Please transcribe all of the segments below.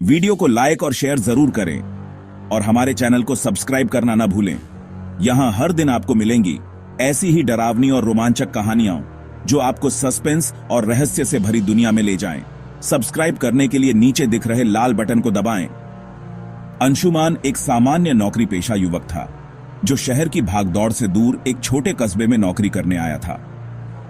Video को like और share जरूर करें और हमारे चैनल को सब्सक्राइब करना ना भूलें। यहाँ हर दिन आपको मिलेंगी ऐसी ही डरावनी और रोमांचक कहानियां जो आपको सस्पेंस और रहस्य से भरी दुनिया में ले जाएं। सब्सक्राइब करने के लिए नीचे दिख रहे लाल बटन को दबाएं। अंशुमान एक सामान्य नौकरी पेशा युवक था जो शहर की भागदौड़ से दूर एक छोटे कस्बे में नौकरी करने आया था।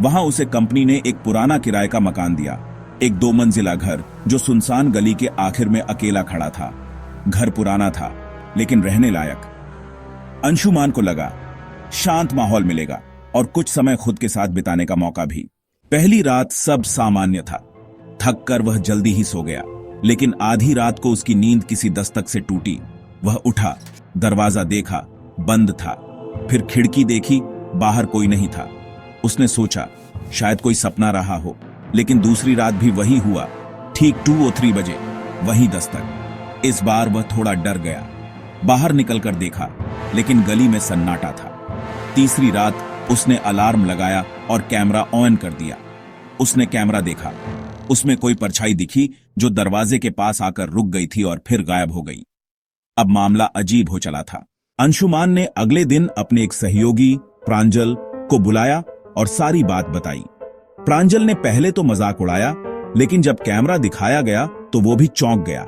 वहां उसे कंपनी ने एक पुराना किराए का मकान दिया, एक 2 मंजिला घर जो सुनसान गली के आखिर में अकेला खड़ा था। घर पुराना था लेकिन रहने लायक। अंशुमान को लगा शांत माहौल मिलेगा और कुछ समय खुद के साथ बिताने का मौका भी। पहली रात सब सामान्य था। थक कर वह जल्दी ही सो गया, लेकिन आधी रात को उसकी नींद किसी दस्तक से टूटी। वह उठा, दरवाजा देखा, बंद था। फिर खिड़की देखी, बाहर कोई नहीं था। उसने सोचा शायद कोई सपना रहा हो, लेकिन दूसरी रात भी वही हुआ। ठीक 2:03 बजे वही दस्तक। इस बार वह थोड़ा डर गया। बाहर निकलकर देखा, लेकिन गली में सन्नाटा था। तीसरी रात उसने अलार्म लगाया और कैमरा ऑन कर दिया। उसने कैमरा देखा, उसमें कोई परछाई दिखी जो दरवाजे के पास आकर रुक गई थी और फिर गायब हो गई। अब मामला अजीब हो चला था। अंशुमान ने अगले दिन अपने एक सहयोगी प्रांजल को बुलाया और सारी बात बताई। प्रांजल ने पहले तो मजाक उड़ाया, लेकिन जब कैमरा दिखाया गया तो वो भी चौंक गया।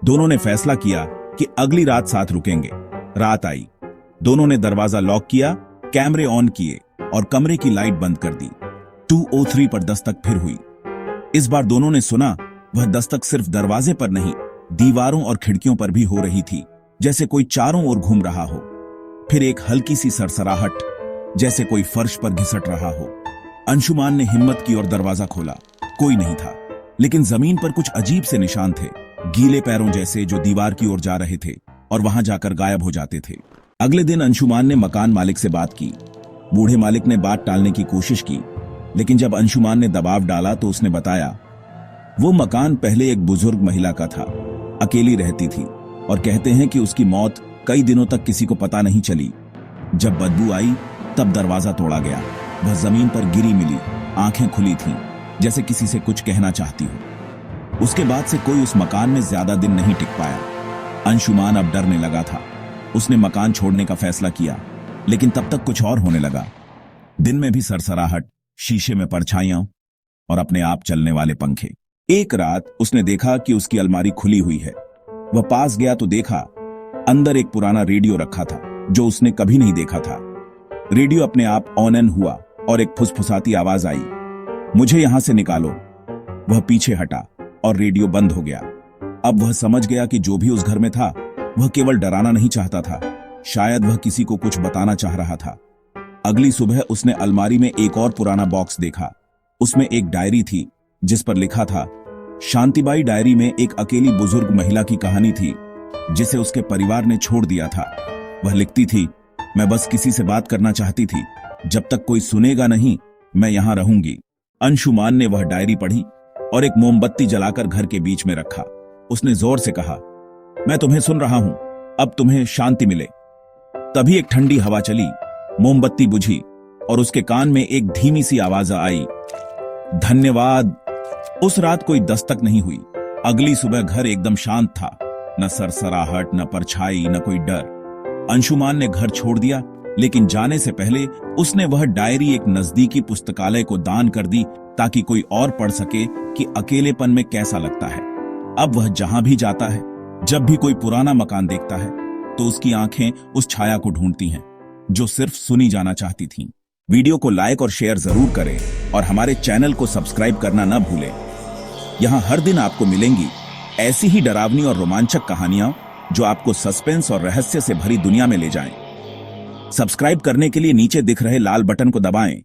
दोनों ने फैसला किया कि अगली रात साथ रुकेंगे। रात आई, दोनों ने दरवाजा लॉक किया, कैमरे ऑन किए और कमरे की लाइट बंद कर दी। 2:03 पर दस्तक फिर हुई। इस बार दोनों ने सुना वह दस्तक सिर्फ दरवाजे पर नहीं, दीवारों और खिड़कियों पर भी हो रही थी, जैसे कोई चारों ओर घूम रहा हो। फिर एक हल्की सी सरसराहट, जैसे कोई फर्श पर घिसट रहा हो। अंशुमान ने हिम्मत की और दरवाजा खोला। कोई नहीं था, लेकिन जमीन पर कुछ अजीब से निशान थे, गीले पैरों जैसे, जो दीवार की ओर जा रहे थे और वहां जाकर गायब हो जाते थे। अगले दिन अंशुमान ने मकान मालिक से बात की। बूढ़े मालिक ने बात टालने की कोशिश की, लेकिन जब अंशुमान ने दबाव डाला तो उसने बताया वो मकान पहले एक बुजुर्ग महिला का था। अकेली रहती थी और कहते हैं कि उसकी मौत कई दिनों तक किसी को पता नहीं चली। जब बदबू आई तब दरवाजा तोड़ा गया। वह जमीन पर गिरी मिली, आंखें खुली थीं, जैसे किसी से कुछ कहना चाहती हो। उसके बाद से कोई उस मकान में ज्यादा दिन नहीं टिक पाया। अंशुमान अब डरने लगा था। उसने मकान छोड़ने का फैसला किया, लेकिन तब तक कुछ और होने लगा। दिन में भी सरसराहट, शीशे में परछाइयां और अपने आप चलने वाले पंखे। एक रात उसने देखा कि उसकी अलमारी खुली हुई है। वह पास गया तो देखा अंदर एक पुराना रेडियो रखा था जो उसने कभी नहीं देखा था। रेडियो अपने आप ऑन हुआ और एक फुसफुसाती आवाज आई, मुझे यहां से निकालो। वह पीछे हटा और रेडियो बंद हो गया। अब वह समझ गया कि जो भी उस घर में था वह केवल डराना नहीं चाहता था, शायद वह किसी को कुछ बताना चाह रहा था। अगली सुबह उसने अलमारी में एक और पुराना बॉक्स देखा। उसमें एक डायरी थी जिस पर लिखा था शांतिबाई। डायरी में एक अकेली बुजुर्ग महिला की कहानी थी जिसे उसके परिवार ने छोड़ दिया था। वह लिखती थी, मैं बस किसी से बात करना चाहती थी, जब तक कोई सुनेगा नहीं मैं यहां रहूंगी। अंशुमान ने वह डायरी पढ़ी और एक मोमबत्ती जलाकर घर के बीच में रखा। उसने जोर से कहा, मैं तुम्हें सुन रहा हूं, अब तुम्हें शांति मिले। तभी एक ठंडी हवा चली, मोमबत्ती बुझी और उसके कान में एक धीमी सी आवाज आई, धन्यवाद। उस रात कोई दस्तक नहीं हुई। अगली सुबह घर एकदम शांत था, न सरसराहट, न परछाई, न कोई डर। अंशुमान ने घर छोड़ दिया, लेकिन जाने से पहले उसने वह डायरी एक नजदीकी पुस्तकालय को दान कर दी ताकि कोई और पढ़ सके कि अकेलेपन में कैसा लगता है। अब वह जहां भी जाता है, जब भी कोई पुराना मकान देखता है, तो उसकी आंखें उस छाया को ढूंढती हैं जो सिर्फ सुनी जाना चाहती थीं। वीडियो को लाइक और शेयर जरूर करें और हमारे चैनल को सब्सक्राइब करना न भूलें। यहाँ हर दिन आपको मिलेंगी ऐसी ही डरावनी और रोमांचक कहानियां जो आपको सस्पेंस और रहस्य से भरी दुनिया में ले जाएं। सब्सक्राइब करने के लिए नीचे दिख रहे लाल बटन को दबाएं